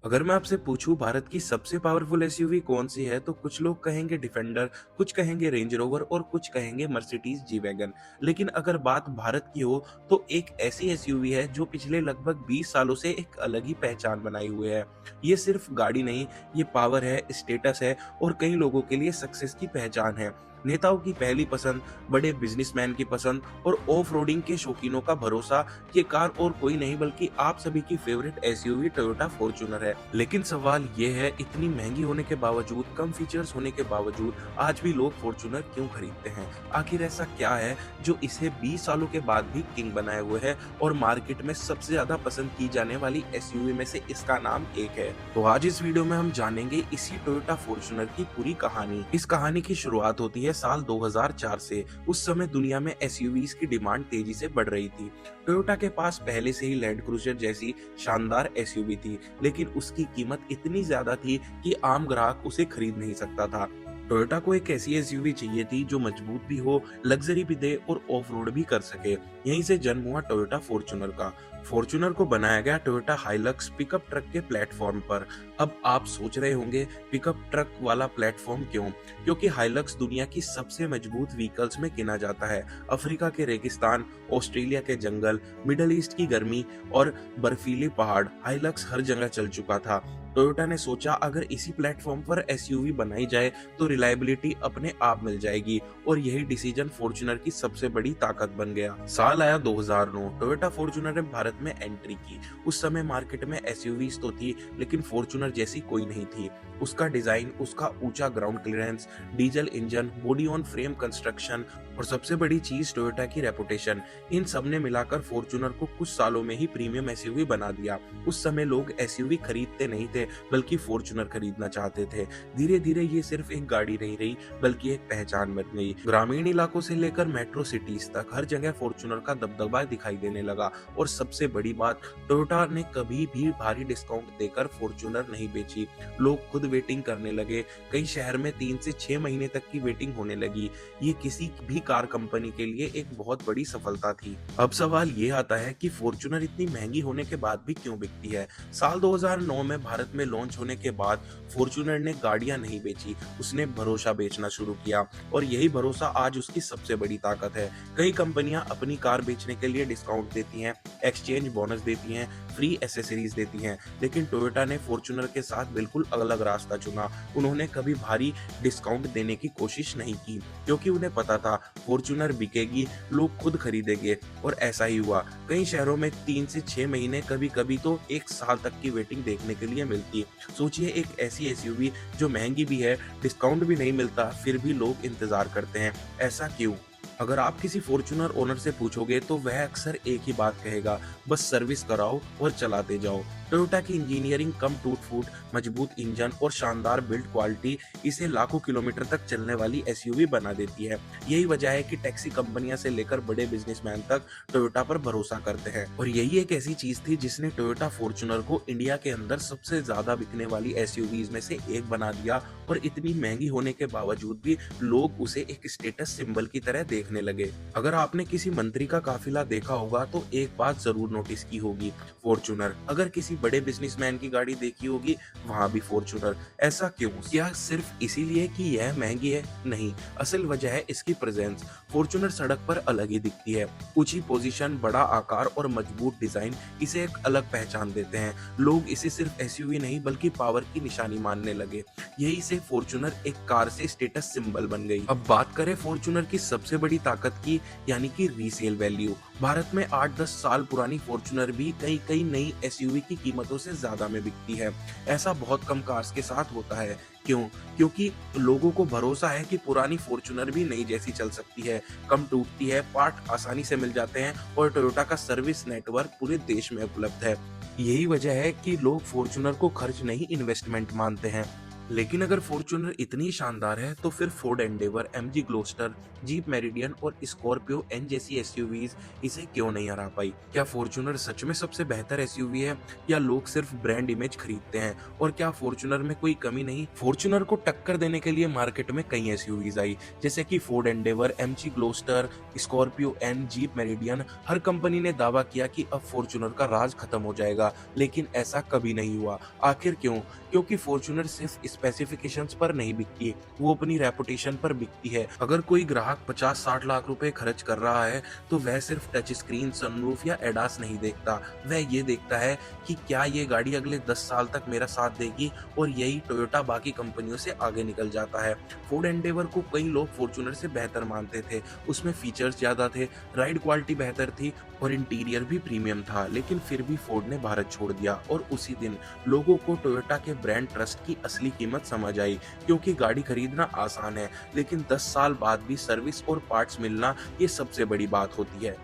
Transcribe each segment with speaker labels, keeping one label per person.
Speaker 1: अगर मैं आपसे पूछूं भारत की सबसे पावरफुल एसयूवी कौन सी है तो कुछ लोग कहेंगे डिफेंडर, कुछ कहेंगे रेंज रोवर और कुछ कहेंगे मर्सिडीज जी वैगन। लेकिन अगर बात भारत की हो तो एक ऐसी एसयूवी है जो पिछले लगभग 20 सालों से एक अलग ही पहचान बनाए हुए है। ये सिर्फ गाड़ी नहीं, ये पावर है, स्टेटस है और कई लोगों के लिए सक्सेस की पहचान है। नेताओं की पहली पसंद, बड़े बिजनेसमैन की पसंद और ऑफ रोडिंग के शौकीनों का भरोसा। ये कार और कोई नहीं बल्कि आप सभी की फेवरेट एसयूवी टोयोटा फॉर्च्यूनर है। लेकिन सवाल ये है, इतनी महंगी होने के बावजूद, कम फीचर्स होने के बावजूद आज भी लोग फॉर्च्यूनर क्यों खरीदते हैं? आखिर ऐसा क्या है जो इसे 20 सालों के बाद भी किंग बनाए हुए है और मार्केट में सबसे ज्यादा पसंद की जाने वाली एसयूवी में से इसका नाम एक है। तो आज इस वीडियो में हम जानेंगे इसी टोयोटा फॉर्च्यूनर की पूरी कहानी। इस कहानी की शुरुआत होती है साल 2004 से। उस समय दुनिया में एसयूवीज की डिमांड तेजी से बढ़ रही थी। टोयोटा के पास पहले से ही लैंड क्रूजर जैसी शानदार एसयूवी थी, लेकिन उसकी कीमत इतनी ज्यादा थी कि आम ग्राहक उसे खरीद नहीं सकता था। टोयोटा को एक ऐसी एसयूवी चाहिए थी जो मजबूत भी हो, लग्जरी भी दे और ऑफ रोड भी कर सके। यहीं से जन्म हुआ टोयोटा फॉर्च्यूनर का। फॉर्च्यूनर को बनाया गया टोयोटा हाइलक्स पिकअप ट्रक के प्लेटफॉर्म पर। अब आप सोच रहे होंगे पिकअप ट्रक वाला प्लेटफॉर्म क्यों? क्योंकि हाइलक्स दुनिया की सबसे मजबूत व्हीकल्स में गिना जाता है। अफ्रीका के रेगिस्तान, ऑस्ट्रेलिया के जंगल, मिडल ईस्ट की गर्मी और बर्फीले पहाड़, हाइलक्स हर जगह चल चुका था। टोयोटा ने सोचा अगर इसी प्लेटफॉर्म पर एसयूवी बनाई जाए तो रिलायबिलिटी अपने आप मिल जाएगी और यही डिसीजन फॉर्च्यूनर की सबसे बड़ी ताकत बन गया। साल आया 2009। टोयोटा फॉर्च्यूनर ने भारत में एंट्री की। उस समय मार्केट में एसयूवीज तो थी, लेकिन फॉर्च्यूनर जैसी कोई नहीं थी। उसका डिजाइन, उसका ऊंचा ground clearance, diesel engine, body on frame construction और सबसे बड़ी चीज टोयोटा की रेपुटेशन, इन सब ने मिलाकर फॉर्च्यूनर को कुछ सालों में ही प्रीमियम एसयूवी बना दिया। उस समय लोग एसयूवी खरीदते नहीं थे, बल्कि फॉर्च्यूनर खरीदना चाहते थे। धीरे धीरे ये सिर्फ एक गाड़ी नहीं रही, बल्कि एक पहचान बन गई। ग्रामीण इलाकों से लेकर मेट्रो सिटीज तक हर जगह फॉर्च्यूनर का दबदबा दिखाई देने लगा। और सबसे बड़ी बात, टोयोटा ने कभी भी भारी डिस्काउंट देकर फॉर्च्यूनर नहीं बेची। लोग खुद वेटिंग करने लगे। कई शहर में 3 से 6 महीने तक की वेटिंग होने लगी। ये किसी भी कार कंपनी के लिए एक बहुत बड़ी सफलता थी। अब सवाल ये आता है कि फॉर्च्यूनर इतनी महंगी होने के बाद भी क्यों बिकती है? साल 2009 में भारत में लॉन्च होने के बाद फॉर्च्यूनर ने गाड़ियां नहीं बेची, उसने भरोसा बेचना शुरू किया और यही भरोसा आज उसकी सबसे बड़ी ताकत है। कई कंपनियां अपनी कार बेचने के लिए डिस्काउंट देती हैं, एक्सचेंज बोनस देती हैं, फ्री एसेसरीज देती हैं, लेकिन टोयोटा ने फॉर्च्यूनर के साथ बिल्कुल अलग रास्ता चुना। उन्होंने कभी भारी डिस्काउंट देने की कोशिश नहीं की, क्योंकि उन्हें पता था फॉर्च्यूनर बिकेगी, लोग खुद खरीदेंगे। और ऐसा ही हुआ। कई शहरों में 3 से 6 महीने, कभी कभी तो 1 साल तक की वेटिंग देखने के लिए मिलती। सोचिए, एक ऐसी एसयूवी जो महंगी भी है, डिस्काउंट भी नहीं मिलता, फिर भी लोग इंतजार करते हैं। ऐसा क्यों? अगर आप किसी फॉर्च्यूनर ओनर से पूछोगे तो वह अक्सर एक ही बात कहेगा, बस सर्विस कराओ और चलाते जाओ। टोयोटा की इंजीनियरिंग, कम टूट फूट, मजबूत इंजन और शानदार बिल्ड क्वालिटी इसे लाखों किलोमीटर तक चलने वाली एसयूवी बना देती है। यही वजह है कि टैक्सी कंपनियां से लेकर बड़े बिजनेसमैन तक टोयोटा पर भरोसा करते हैं। और यही एक ऐसी चीज थी जिसने टोयोटा फॉर्च्यूनर को इंडिया के अंदर सबसे ज्यादा बिकने वाली एसयूवीज में से एक बना दिया। और इतनी महंगी होने के बावजूद भी लोग उसे एक स्टेटस सिंबल की तरह देखने लगे। अगर आपने किसी मंत्री का काफिला देखा होगा तो एक बात जरूर नोटिस की होगी, फॉर्च्यूनर। अगर किसी बड़े बिजनेसमैन की गाड़ी देखी होगी, वहां भी फॉर्च्यूनर। ऐसा क्यों? क्या सिर्फ इसीलिए कि यह महंगी है? नहीं, असल वजह है इसकी प्रेजेंस। फॉर्च्यूनर सड़क पर अलग ही दिखती है। ऊंची पोजीशन, बड़ा आकार और मजबूत डिजाइन इसे एक अलग पहचान देते हैं। लोग इसे सिर्फ एसयूवी नहीं बल्कि पावर की निशानी मानने लगे। यही से फॉर्च्यूनर एक कार से स्टेटस सिंबल बन गई। अब बात करें फॉर्च्यूनर की सबसे बड़ी ताकत की, यानी कि रीसेल वैल्यू। भारत में 8-10 साल पुरानी फॉर्च्यूनर भी कई नई एसयूवी की कीमतों से ज्यादा में बिकती है। ऐसा बहुत कम कार्स के साथ होता है। क्यों? क्योंकि लोगों को भरोसा है कि पुरानी फॉर्च्यूनर भी नई जैसी चल सकती है, कम टूटती है, पार्ट आसानी से मिल जाते हैं और टोयोटा का सर्विस नेटवर्क पूरे देश में उपलब्ध है। यही वजह है कि लोग फॉर्च्यूनर को खर्च नहीं, इन्वेस्टमेंट मानते हैं। लेकिन अगर फॉर्च्यूनर इतनी शानदार है तो फिर Ford Endeavour, MG Gloster, Jeep Meridian और स्कॉर्पियो एन जैसी एसयूवीज इसे क्यों नहीं हरा पाई? क्या फॉर्च्यूनर सच में सबसे बेहतर एसयूवी है या लोग सिर्फ ब्रांड इमेज खरीदते हैं? और क्या फॉर्च्यूनर में कोई कमी नहीं? फॉर्च्यूनर को टक्कर देने के लिए मार्केट में कई एसयूवीज आई, जैसे कि Ford Endeavour, MG Gloster, Scorpio N, Jeep Meridian. हर कंपनी ने दावा किया कि अब फॉर्च्यूनर का राज खत्म हो जाएगा, लेकिन ऐसा कभी नहीं हुआ। आखिर क्यों? क्योंकि फॉर्च्यूनर सिर्फ स्पेसिफिकेशंस पर नहीं बिकती, वो अपनी रेपुटेशन पर बिकती है। अगर कोई ग्राहक 50-60 लाख रुपए खर्च कर रहा है तो वह सिर्फ टच स्क्रीन, सनरूफ या एडास नहीं देखता, वह ये देखता है कि क्या ये गाड़ी अगले 10 साल तक मेरा साथ देगी। और यही टोयोटा बाकी कंपनियों से आगे निकल जाता है। फोर्ड एंडेवर को कई लोग फॉर्च्यूनर से बेहतर मानते थे, उसमें फीचर्स ज्यादा थे, राइड क्वालिटी बेहतर थी और इंटीरियर भी प्रीमियम था, लेकिन फिर भी फोर्ड ने भारत छोड़ दिया। और उसी दिन लोगों को टोयोटा के ब्रांड ट्रस्ट की असली कीमत समझ आई, क्योंकि गाड़ी खरीदना आसान है, लेकिन 10 साल बाद भी सर्विस और पार्ट्स मिलना ये सबसे बड़ी बात होती है।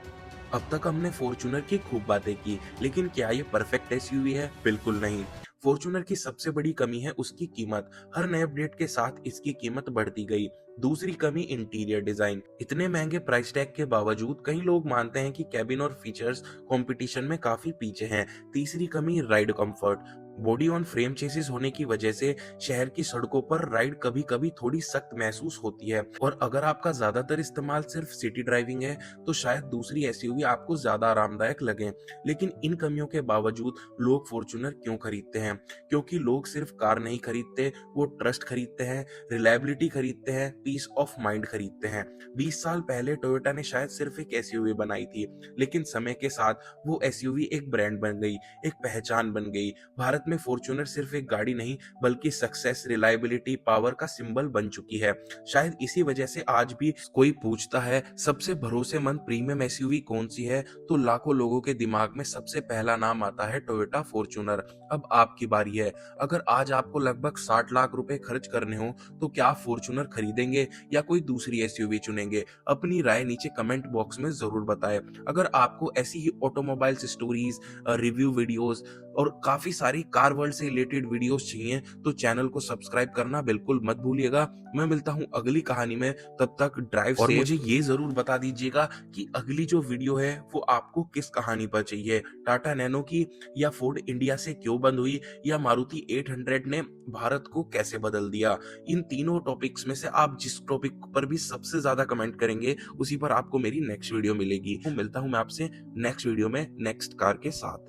Speaker 1: अब तक हमने फॉर्च्यूनर की खूब बातें की, लेकिन क्या ये परफेक्ट एसयूवी है? बिल्कुल नहीं। फॉर्च्यूनर की सबसे बड़ी कमी है उसकी कीमत। हर नए अपडेट के साथ इसकी कीमत बढ़ती गई। दूसरी कमी इंटीरियर डिजाइन। इतने महंगे प्राइस टैग के बावजूद कई लोग मानते हैं कि कैबिन और फीचर्स कंपटीशन में काफी पीछे हैं। तीसरी कमी ride comfort. Body on frame chassis होने की वजह से शहर की सड़कों पर राइड कभी कभी थोड़ी सख्त महसूस होती है, और अगर आपका ज्यादातर इस्तेमाल सिर्फ सिटी ड्राइविंग है तो शायद दूसरी एसयूवी आपको ज्यादा आरामदायक लगे। लेकिन इन कमियों के बावजूद लोग फॉर्च्यूनर क्यों खरीदते हैं? क्योंकि लोग सिर्फ कार नहीं खरीदते, वो ट्रस्ट खरीदते हैं, रिलायबिलिटी खरीदते हैं, पीस ऑफ माइंड खरीदते हैं। 20 साल पहले टोयोटा ने शायद सिर्फ एक एसयूवी बनाई थी, लेकिन समय के साथ वो एसयूवी एक ब्रांड बन गई, एक पहचान बन गई। भारत में फॉर्च्यूनर सिर्फ एक गाड़ी नहीं, बल्कि सक्सेस, रिलायबिलिटी, पावर का सिंबल बन चुकी है। शायद इसी वजह से आज भी कोई पूछता है सबसे भरोसेमंद प्रीमियम एसयूवी कौन सी है, तो लाखों लोगों के दिमाग में सबसे पहला नाम आता है टोयोटा फॉर्च्यूनर। अब आपकी बारी है। अगर आज आपको लगभग 60 लाख रुपए खर्च करने हो तो क्या आप फॉर्च्यूनर खरीदेंगे या कोई दूसरी एसयूवी चुनेंगे? अपनी राय नीचे कमेंट बॉक्स में जरूर बताएं। अगर आपको ऐसी ही ऑटोमोबाइल्स स्टोरीज, रिव्यू वीडियोस और काफी सारी कार वर्ल्ड से रिलेटेड वीडियोस चाहिए तो चैनल को सब्सक्राइब करना बिल्कुल मत भूलिएगा। मैं मिलता हूं अगली कहानी में, तब तक ड्राइव सेफ। और मुझे ये जरूर बता दीजिएगा कि अगली जो वीडियो है वो आपको किस कहानी पर चाहिए, टाटा नैनो की, या फोर्ड इंडिया से क्यों बंद हुई, या मारुति 800 ने भारत को कैसे बदल दिया। इन तीनों टॉपिक्स में से आप जिस टॉपिक पर भी सबसे ज्यादा कमेंट करेंगे उसी पर आपको मेरी नेक्स्ट वीडियो मिलेगी। मिलता हूं मैं आपसे नेक्स्ट वीडियो में नेक्स्ट कार के साथ।